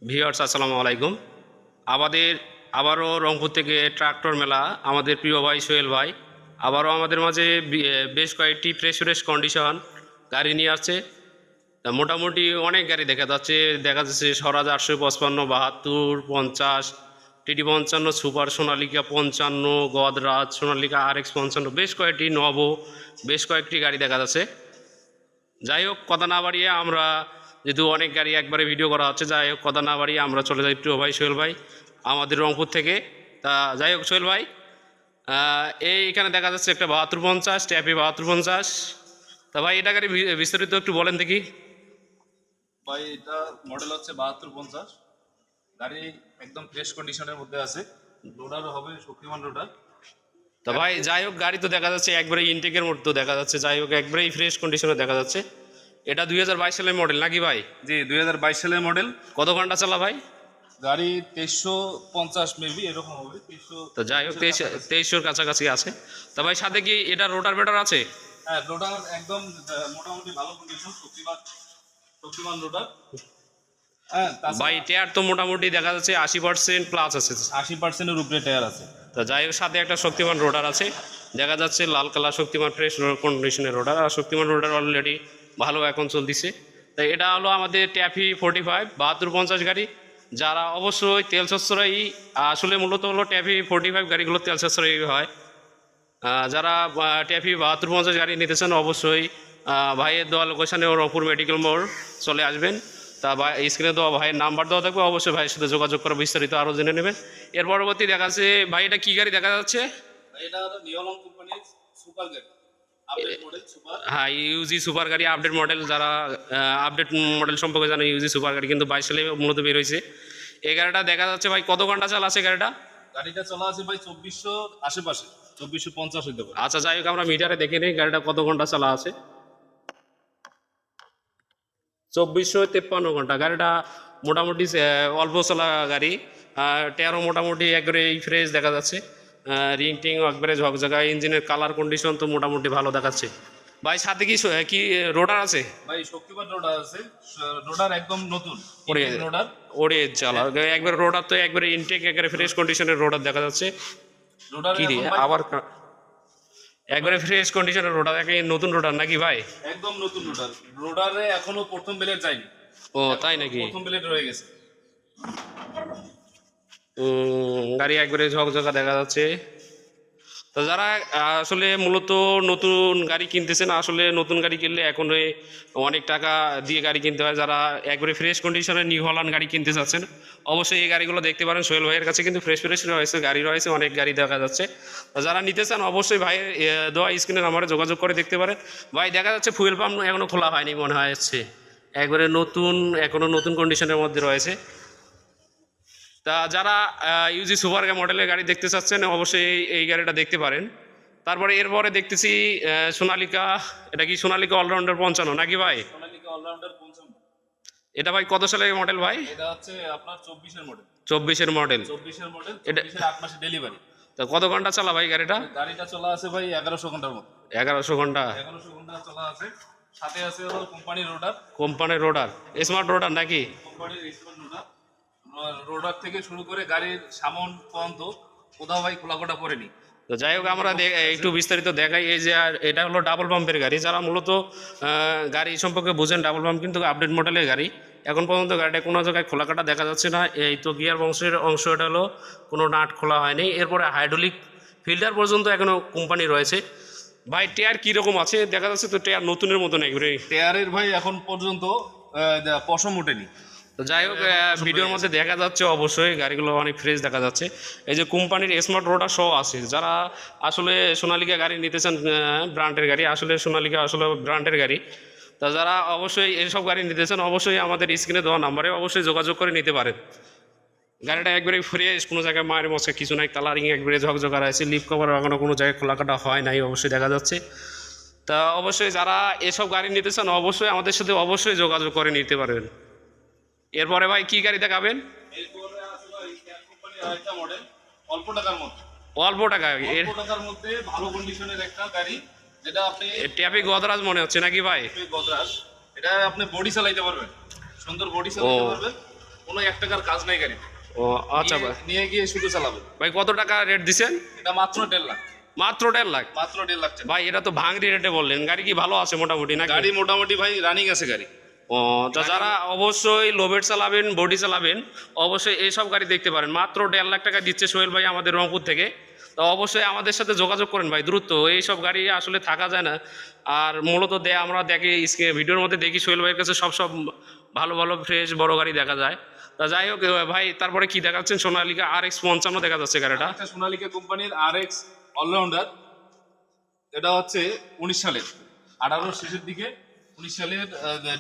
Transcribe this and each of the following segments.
Viewers আসসালামু আলাইকুম। আবারও রংপুর থেকে ট্রাক্টর মেলা আমাদের প্রিয় ভাই সোহেল ভাই আবারও আমাদের মাঝে বেশ কয়েকটি ফ্রেশ কন্ডিশন গাড়ি নিয়ে আসছে। তা মোটামুটি অনেক গাড়ি দেখা যাচ্ছে স্বরাজ 855, 72, 50, টিটি 55, সুপার সোনালিকা 55, গদরাজ সোনালিকা RX 55, বেশ কয়েকটি নবো বেশ কয়েকটি গাড়ি দেখা যাচ্ছে। যাই হোক কথা না বাড়িয়ে আমরা যেহেতু অনেক গাড়ি একবারে ভিডিও করা হচ্ছে, যাই হোক কথা না বাড়িয়ে আমরা চলে যাই প্রিয় ভাই সোহেল ভাই আমাদের রংপুর থেকে। তা যাই হোক সোহেল ভাই, এইখানে দেখা যাচ্ছে একটা 7250 ট্যাপি 7250। তা ভাই এটা গাড়ি বিস্তারিত একটু বলেন দেখি। ভাই এটা মডেল হচ্ছে 7250। গাড়ি একদম ফ্রেশ কন্ডিশনের মধ্যে আছে। লোডার হবে শক্তিমান লোডার। তা ভাই যাই হোক গাড়ি তো দেখা যাচ্ছে একবারে ইনটেকের মধ্যে দেখা যাচ্ছে, যাই হোক একবারেই ফ্রেশ কন্ডিশনে দেখা যাচ্ছে। এটা 2022 সালের মডেল নাকি ভাই? জি 2022 সালের মডেল। কত ঘন্টা চালা ভাই? গাড়ি 2350 মেবি এরকম হবে। 2300। তো যাই হোক 2300 কাছাকাছি আছে। তা ভাই সাথে কি এটা রোটার বেটার আছে? হ্যাঁ লোডার একদম মোটামুটি ভালো কন্ডিশন, শক্তিমান লোডার। হ্যাঁ ভাই টায়ার তো মোটামুটি দেখা যাচ্ছে 80% প্লাস আছে। 80%-এর উপরে টায়ার আছে। তা যাই হোক সাথে একটা শক্তিমান রোটার আছে, দেখা যাচ্ছে লাল কালার শক্তিমান ফ্রেশ কন্ডিশনের রোটার। আর শক্তিমান রোটার অলরেডি ভালো এখন চলতেছে। তাই এটা হলো আমাদের ট্যাফি 45 7250 গাড়ি। যারা অবশ্যই তেল সাশ্রয়ী, আসলে মূলত হলো ট্যাফি 45 গাড়িগুলো তেল সাশ্রয়ী হয়। যারা ট্যাফি 7250 গাড়ি নিতে চান অবশ্যই ভাইয়ের দেওয়া লোকেশানে রংপুর মেডিকেল মোড় চলে আসবেন। তা ভাই স্ক্রিনে দেওয়া ভাইয়ের নাম্বার দেওয়া থাকবে, অবশ্যই ভাইয়ের সাথে যোগাযোগ করে বিস্তারিত আরও জেনে নেবেন। এর পরবর্তী দেখা যাচ্ছে ভাই এটা কী গাড়ি দেখা যাচ্ছে? এটা হলো নিওলন কোম্পানির সুপার গাড়ি, আপডেট মডেল সুপার। হ্যাঁ ইউজি সুপার গাড়ি আপডেট মডেল। যারা আপডেট মডেল সম্পর্কে জানে, ইউজি সুপার গাড়ি কিন্তু 22 সালে মূলত বের হয়েছে। এই গাড়িটা দেখা যাচ্ছে ভাই কত ঘন্টা চালা আছে গাড়িটা? গাড়িটা চলা আছে ভাই 2400 আশেপাশে, 2450 হইতে পারে। আচ্ছা যাই হোক আমরা মিটারে দেখে নিই গাড়িটা কত ঘন্টা চালা আছে। 2453 ঘন্টা। গাড়িটা মোটামুটি অল্প চলা গাড়ি। টায়ারও মোটামুটি একবারে ফ্রেশ দেখা যাচ্ছে। রিং টিং একবারে ঝকঝকা, ইঞ্জিনের কালার কন্ডিশন তো মোটামুটি ভালো দেখাচ্ছে। ভাই সাথে কি রোটার আছে? ভাই শক্তিমান রোডার আছে। রোডার একদম নতুন ওরে রোডার। ওরে চালা একবারে রোটার তো একবারে ইনটেক একবারে ফ্রেশ কন্ডিশনের রোটার দেখা যাচ্ছে। রোডার কি রে আবার একবারে ফ্রেশ কন্ডিশনের রোটার, একেবারে নতুন রোটার নাকি ভাই? একদম নতুন রোডার। রোডারে এখনো প্রথম বেলেট যায়নি। ও তাই নাকি? প্রথম বেলেট রয়ে গেছে। গাড়ি একবারে ঝকঝকা দেখা যাচ্ছে। তো যারা আসলে মূলত নতুন গাড়ি কিনতেছেন, আসলে নতুন গাড়ি কিনলে এখন অনেক টাকা দিয়ে গাড়ি কিনতে হয়। যারা একবারে ফ্রেশ কন্ডিশনের নিউ হল্যান্ড গাড়ি কিনতে চাচ্ছেন অবশ্যই এই গাড়িগুলো দেখতে পারেন। সোহেল ভাইয়ের কাছে কিন্তু ফ্রেশ রয়েছে, গাড়ি রয়েছে, অনেক গাড়ি দেখা যাচ্ছে। যারা নিতে চান অবশ্যই ভাইয়ের দেওয়া স্ক্রিনের নাম্বারে যোগাযোগ করে দেখতে পারেন। ভাই দেখা যাচ্ছে ফুয়েল পাম্প এখনও খোলা হয়নি মনে হচ্ছে, একবারে নতুন, এখনও নতুন কন্ডিশনের মধ্যে রয়েছে। তা যারা ইউজি সুপার মডেলের গাড়ি দেখতে চাচ্ছেন অবশ্যই এই গাড়িটা দেখতে পারেন। তারপরে এরপরে দেখতেছি সোনালিকা। এটা কি সোনালিকা অলরাউন্ডার 55 নাকি ভাই? সোনালিকা অলরাউন্ডার 55। এটা ভাই কত সালের মডেল ভাই? এটা হচ্ছে আপনার 24 এর মডেল। 24 মডেল। 24 মডেল, এটা 8 মাসে ডেলিভারি। তো কত ঘন্টা চালা ভাই গাড়িটা? গাড়িটা চলা আছে ভাই 1100 ঘন্টার মতো। 1100 ঘন্টা। 1100 ঘন্টা চলা আছে। সাথে আছে হলো কোম্পানির রোডার। কোম্পানির রোডার, স্মার্ট রোডার নাকি? কোম্পানির স্মার্ট রোডার। রোডার থেকে শুরু করে গাড়ির সামন পর্যন্ত কোথাও ভাই খোলাকোটা পড়েনি। তো যাই হোক আমরা একটু বিস্তারিত দেখাই। এই যে আর এটা হলো ডাবল পাম্পের গাড়ি। যারা মূলত গাড়ি সম্পর্কে বুঝেন, ডাবল পাম্প কিন্তু আপডেট মডেলের গাড়ি। এখন পর্যন্ত গাড়িটা কোনো জায়গায় খোলাকাটা দেখা যাচ্ছে না। এই তো গিয়ার বংশের অংশ, এটা হলো কোনো নাট খোলা হয়নি। এরপরে হাইড্রোলিক ফিল্টার পর্যন্ত এখনও কোম্পানি রয়েছে। ভাই টায়ার কীরকম আছে দেখা যাচ্ছে? তো টায়ার নতুনের মতো নেই টায়ারের ভাই এখন পর্যন্ত পশম ওঠেনি। তো যাই হোক ভিডিওর মধ্যে দেখা যাচ্ছে অবশ্যই গাড়িগুলো অনেক ফ্রেশ দেখা যাচ্ছে। এই যে কোম্পানির স্মার্ট রোডার সহ আছে। যারা আসলে সোনালিকা গাড়ি নিতে চান, ব্র্যান্ডের গাড়ি, আসলে সোনালিকা আসলে ব্র্যান্ডের গাড়ি। তা যারা অবশ্যই এইসব গাড়ি নিতে চান অবশ্যই আমাদের স্ক্রিনে দেওয়া নাম্বারে অবশ্যই যোগাযোগ করে নিতে পারেন। গাড়িটা একবারে ফ্রেশ, কোনো জায়গায় মায়ের মশকা কিছু নাই, কালারিং একবারে ঝকঝকা আছে। লিপ কভার এখনও কোনো জায়গায় খোলাকাটা হয় নাই অবশ্যই দেখা যাচ্ছে। তা অবশ্যই যারা এসব গাড়ি নিতে চান অবশ্যই আমাদের সাথে অবশ্যই যোগাযোগ করে নিতে পারবেন। এরপরে ভাই কি গাড়ি দেখাবেন? এরপরে আছে ভাই ক্যাব কোম্পানির আরেকটা মডেল, অল্প টাকার মধ্যে। অল্প টাকা, অল্প টাকার মধ্যে ভালো কন্ডিশনের একটা গাড়ি, যেটা আপনি ট্যাপি গদরাজ মনে হচ্ছে নাকি ভাই? গদরাজ। এটা আপনি বডি চালাইতে পারবেন, সুন্দর বডি চালাইতে পারবেন। কোনো 1 টাকার কাজ নাই গাড়ি। ও আচ্ছা ভাই, নিয়ে গিয়ে শুধু চালাবে। ভাই কত টাকা রেট দিছেন? এটা মাত্র 1.5 লাখ। মাত্র 1.5 লাখ? মাত্র 1.5 লাখ টাকা। ভাই এটা তো ভাঙড়ি রেটে বললেন, গাড়ি কি ভালো আছে মোটামুটি নাকি? গাড়ি মোটামুটি ভাই রানিং আছে গাড়ি। ও তা যারা অবশ্যই লোবেট চালাবেন, বডি চালাবেন, অবশ্যই এইসব গাড়ি দেখতে পারেন। মাত্র 1.5 লাখ টাকা দিচ্ছে সোহেল ভাই আমাদের রংপুর থেকে। তো অবশ্যই আমাদের সাথে যোগাযোগ করেন ভাই দ্রুত, এইসব গাড়ি আসলে থাকা যায় না। আর মূলত আমরা দেখি ভিডিওর মধ্যে দেখি সোহেল ভাইয়ের কাছে সব ভালো ভালো ফ্রেশ বড় গাড়ি দেখা যায়। তা যাই হোক ভাই, তারপরে কি দেখাচ্ছেন? সোনালিকা RX 55 দেখা যাচ্ছে গাড়িটা। একটা সোনালিকা কোম্পানির RX অলরাউন্ডার। এটা হচ্ছে 19 সালের, 18 শেষের দিকে 19 সালের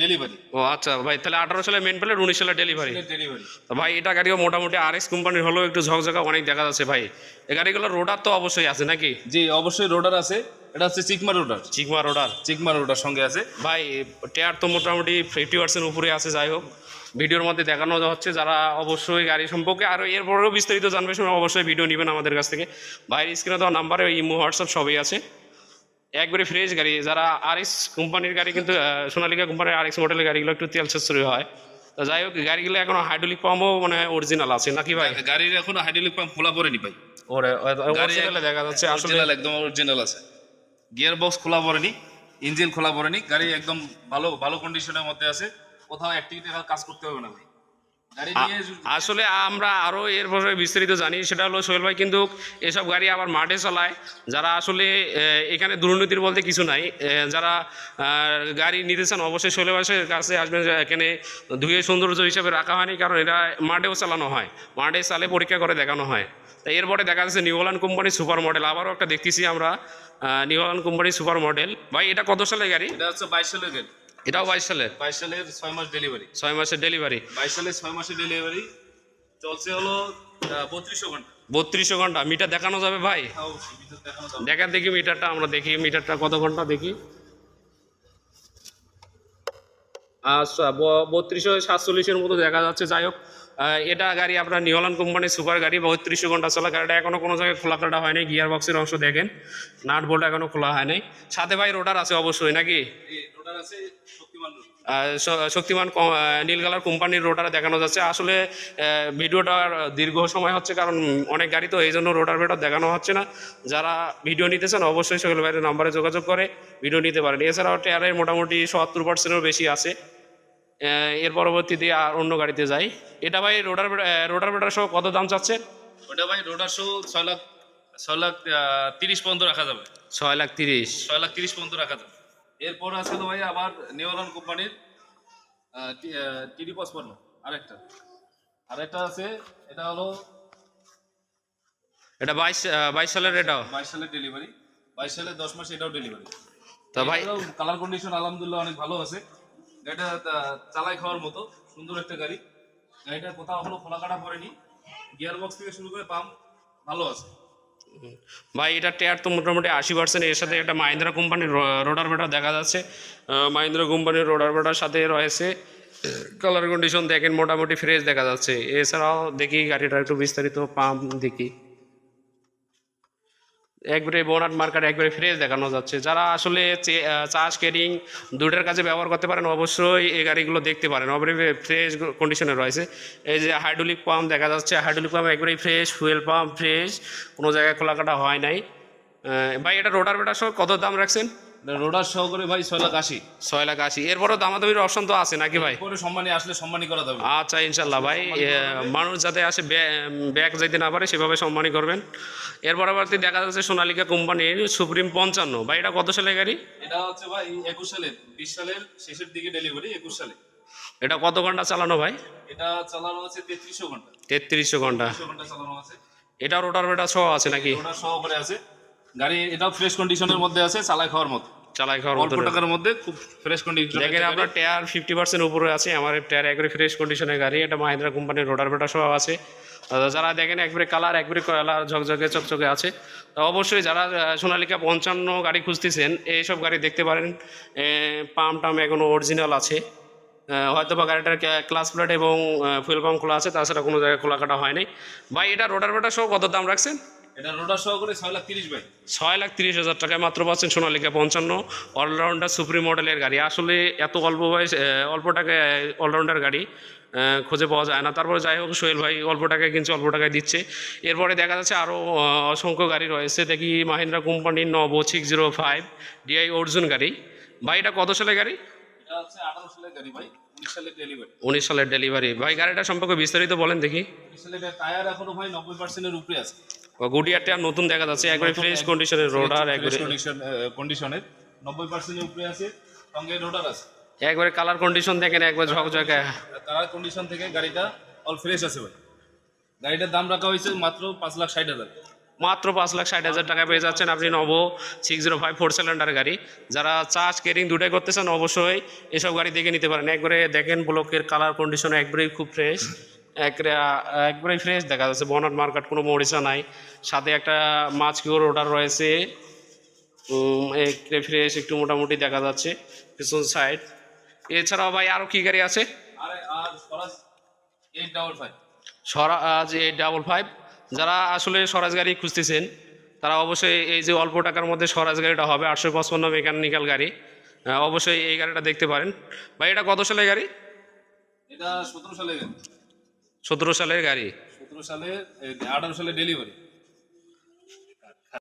ডেলিভারি। ও আচ্ছা ভাই, তাহলে 18 সালে মেন প্লেট, 19 সালে ডেলিভারি। ডেলিভারি ভাই এটা গাড়িও মোটামুটি RX কোম্পানির হলেও একটু ঝকঝকা অনেক দেখা যাচ্ছে ভাই। এই গাড়িগুলো রোডার তো অবশ্যই আছে নাকি? জি অবশ্যই রোডার আছে। এটা হচ্ছে চিকমা রোডার। চিকমা রোডার? চিকমা রোডার সঙ্গে আছে ভাই টায়ার তো মোটামুটি 50% উপরে আছে। যাই হোক, ভিডিওর মধ্যে দেখানো হচ্ছে, যারা অবশ্যই গাড়ি সম্পর্কে আরও এরপরেও বিস্তারিত জানবে সময় অবশ্যই ভিডিও নেবেন আমাদের কাছ থেকে। ভাইয়ের স্ক্রিনে দেওয়া নাম্বারে ইমো হোয়াটসঅ্যাপ সবই আছে। একবারে ফ্রেশ গাড়ি। যারা RX কোম্পানির গাড়ি, কিন্তু সোনালিকা কোম্পানির RX মডেলের গাড়িগুলো একটু তেল সাশ্রয়ী হয়। তো যাই হোক, গাড়িগুলো এখনো হাইড্রোলিক পাম্পও মানে অরিজিনাল আছে নাকি ভাই? গাড়ির এখনো হাইড্রোলিক পাম্প খোলা পড়েনি ভাই। ওরে গাড়ি অরিজিনালে দেখা যাচ্ছে আসলে। অরিজিনাল, একদম অরিজিনাল আছে। গিয়ার বক্স খোলা পড়েনি, ইঞ্জিন খোলা পড়েনি। গাড়ি একদম ভালো ভালো কন্ডিশনের মধ্যে আছে। কোথাও অ্যাক্টিভিটি কাজ করতে হবে না ভাই। গাড়ি নিয়ে আসলে আমরা আরও এর পরে বিস্তারিত জানি, সেটা হলো সোহেল ভাই কিন্তু এসব গাড়ি আবার মাঠে চালায়। যারা আসলে এখানে দুর্নীতির বলতে কিছু নাই। যারা গাড়ি নিতে চান অবশ্যই সোহেল ভাইয়ের কাছে আসবেন। এখানে ধুয়ে সৌন্দর্য হিসাবে রাখা হয়নি, কারণ এটা মাঠেও চালানো হয়, মাঠে চালে পরীক্ষা করে দেখানো হয়। তাই এরপরে দেখা যাচ্ছে নিউ হল্যান্ড কোম্পানির সুপার মডেল, আবারও একটা দেখতেছি আমরা নিউ হল্যান্ড কোম্পানির সুপার মডেল। ভাই এটা কত সালের গাড়ি? এটা হচ্ছে 22 সালের গাড়ি। এটাও 22 সালের? 22 সালের 6 মাস ডেলিভারি। 6 মাসের ডেলিভারি? 22 সালের 6 মাসের ডেলিভারি। চলছে হলো 3200 ঘন্টা। 3200 ঘন্টা? মিটার দেখানো যাবে ভাই? অবশ্যই ভিতর দেখানো যাবে। দেখেন দেখি মিটারটা, আমরা দেখি মিটারটা কত ঘন্টা দেখি। আচ্ছা 3247-এর মতো দেখা যাচ্ছে। যাই হোক, এটা গাড়ি আপনার নিউ হল্যান্ড কোম্পানির সুপার গাড়ি, 3200 ঘন্টা চলা। গাড়িটা এখনও কোনো জায়গায় খোলা কাটা হয়নি। গিয়ার বক্সের অংশ দেখেন, নাট বোল্ট এখনও খোলা হয় নাই। সাথে ভাই রোডার আছে অবশ্যই নাকি? এই রোডার আছে, শক্তিমান রোডার। শক্তিমান নীল কালার কোম্পানির রোডার দেখানো যাচ্ছে। আসলে ভিডিওটার দীর্ঘ সময় হচ্ছে, কারণ অনেক গাড়ি তো, এই জন্য রোডার বেটার দেখানো হচ্ছে না। যারা ভিডিও নিতে চান অবশ্যই সোহেল ভাইয়ের নাম্বারে যোগাযোগ করে ভিডিও নিতে পারেন। এছাড়াও টায়ারের মোটামুটি 70%-এরও বেশি আছে। এর পরবর্তীতে আর অন্য গাড়িতে যাই। এটা ভাই রোডার বেটার সহ কত দাম চাচ্ছে? ওটা ভাই রোডার শো 6 লাখ 30 পর্যন্ত রাখা যাবে। 6,30,000? 6,30,000 পর্যন্ত রাখা যাবে। এরপর আছে তো ভাই আবার নিউ হল্যান্ড কোম্পানির TD 55 আরেকটা আছে। এটা হলো এটা 22 সালের? এটাও 22 সালের ডেলিভারি। 22 সালের 10 মাস এটাও ডেলিভারি। তো ভাই কালার কন্ডিশন আলহামদুলিল্লাহ অনেক ভালো আছে। গাড়িটা চালাই খাওয়ার মতো সুন্দর একটা গাড়ি। গাড়িটা কোথাও এখনো খোলা কাটা পড়েনি। গিয়ার বক্স থেকে শুরু করে পাম্প ভালো আছে। ভাই এটা টায়ার তো মোটামুটি 80%। এর সাথে একটা মাহিন্দ্রা কোম্পানির রোডার বেটার দেখা যাচ্ছে। মাহিন্দ্রা কোম্পানির রোডার বেটার সাথে রয়েছে। কালার কন্ডিশন দেখেন মোটামুটি ফ্রেশ দেখা যাচ্ছে। এছাড়াও দেখি গাড়িটা একটু বিস্তারিত পাম্প দেখি, একবারে বোনাট মার্কার একবারে ফ্রেশ দেখানো যাচ্ছে। যারা আসলে চাষ কেরিং দুটার কাজে ব্যবহার করতে পারেন অবশ্যই এই গাড়িগুলো দেখতে পারেন। অবশ্যই ফ্রেশ কন্ডিশনে রয়েছে। এই যে হাইড্রোলিক পাম্প দেখা যাচ্ছে, হাইড্রোলিক পাম্প একবারেই ফ্রেশ, ফুয়েল পাম্প ফ্রেশ, কোনো জায়গায় খোলা কাটা হয় নাই। ভাই এটা রোডার বেটার সহ কত দাম রাখছেন? রোডার সহকারে ভাই 6,80,000। 6,80,000? এরপরও দামাদামির অপশন তো আছে নাকি ভাই? পরে সম্মানী আসলে সম্মানী করা যাবে। আচ্ছা ইনশাল্লাহ ভাই, মানুষ যাতে আসে ব্যাগ যাইতে না পারে সেভাবে সম্মানই করবেন। এর পরবর্তী দেখা যাচ্ছে সোনালিকা কোম্পানির সুপ্রিম 55। ভাই এটা কত সালের গাড়ি? এটা হচ্ছে ভাই 21 সালের, 20 সালের শেষের দিকে ডেলিভারি, 21 সালে। এটা কত ঘন্টা চালানো ভাই? এটা চালানো আছে 3300 ঘন্টা। 3300 ঘন্টা? 3300 ঘন্টা চালানো আছে। এটা রোটার বেটার সহ আছে নাকি? রোডার সহকারে আছে। গাড়ি এটাও ফ্রেশ কন্ডিশনের মধ্যে আছে, চালাই খাওয়ার মতো, চালাই খাওয়ার অল্প মতো। টাকার মধ্যে খুব ফ্রেশ কন্ডিশন। দেখেন আপনার টায়ার 50% উপরে আছে, আমার টায়ার একবারে ফ্রেশ কন্ডিশনের গাড়ি। এটা মাহিন্দ্রা কোম্পানির রোটার বেটার সহ আছে। যারা দেখেন একবারে কালার ঝকঝকে চকচকে আছে। তো অবশ্যই যারা সোনালিকা 55 গাড়ি খুঁজতেছেন এইসব গাড়ি দেখতে পারেন। পাম্প টাম এখনও অরিজিনাল আছে। হয়তো বা গাড়িটার ক্লাস প্লেট এবং ফুয়েল পাম্প খোলা আছে, তাছাড়া কোনো জায়গায় খোলা কাটা হয় নাই। ভাই এটা রোটার বেটার সহ কত দাম রাখছেন? এটা রোডার সহকারে 6,30,000 ভাই। 6,30,000 টাকায় মাত্র পাচ্ছেন সোনালিকা 55 অলরাউন্ডার সুপ্রিম মডেলের গাড়ি। আসলে এত অল্প বয়স অল্প টাকায় অলরাউন্ডার গাড়ি খুঁজে পাওয়া যায় না। তারপরে যাই হোক, সোহেল ভাই অল্প টাকায় কিনছে, অল্প টাকায় দিচ্ছে। এরপরে দেখা যাচ্ছে আরও অসংখ্য গাড়ি রয়েছে। দেখি মাহিন্দ্রা কোম্পানির নবো 605 ডিআই অর্জুন গাড়ি। ভাই এটা কত সালের গাড়ি? এটা হচ্ছে 18 সালের গাড়ি ভাই, 19 সালের ডেলিভারি। 19 সালের ডেলিভারি। ভাই গাড়িটা সম্পর্কে বিস্তারিত বলেন দেখি। 19 সালের টায়ার এখনো ভাই 90% উপরে আছে। গুডিয়ার টায়ার নতুন দেখা যাচ্ছে, একবারে ফ্রেশ কন্ডিশনের রোডার, একবারে কন্ডিশনের 90% উপরে আছে, সঙ্গে রোডার আছে। একবারে কালার কন্ডিশন দেখেন, একবার ঝকঝকে। কালার কন্ডিশন থেকে গাড়িটা অল ফ্রেশ আছে ভাই। গাড়িটার দাম রাখা হয়েছে মাত্র 5,60,000। মাত্র 5,60,000 টাকায় পেয়ে যাচ্ছেন আপনি নবো 605 4 সিলিন্ডার গাড়ি। যারা চার্জ কেরিং দুটাই করতে চান অবশ্যই এসব গাড়ি দেখে নিতে পারেন। একবারে দেখেন ব্লকের কালার কন্ডিশন একবারেই খুব ফ্রেশ, একবারেই ফ্রেশ দেখা যাচ্ছে। বনাট মার্কেট কোনো মরিচা নাই, সাথে একটা মাছকিওর রোডার রয়েছে, একটু ফ্রেশ, একটু মোটামুটি দেখা যাচ্ছে পিছন সাইড। এছাড়াও ভাই আরও কী গাড়ি আছে? আর স্বরাজ 855। স্বরাজ 855। যারা আসলে স্বরাজ গাড়ি খুঁজতেছেন তারা অবশ্যই এই যে অল্প টাকার মধ্যে স্বরাজ গাড়িটা হবে 855 মেকানিক্যাল গাড়ি, অবশ্যই এই গাড়িটা দেখতে পারেন। ভাই এটা কত সালের গাড়ি? এটা 17 সালের গাড়ি। 17 সালের গাড়ি। 18 সালে ডেলিভারি।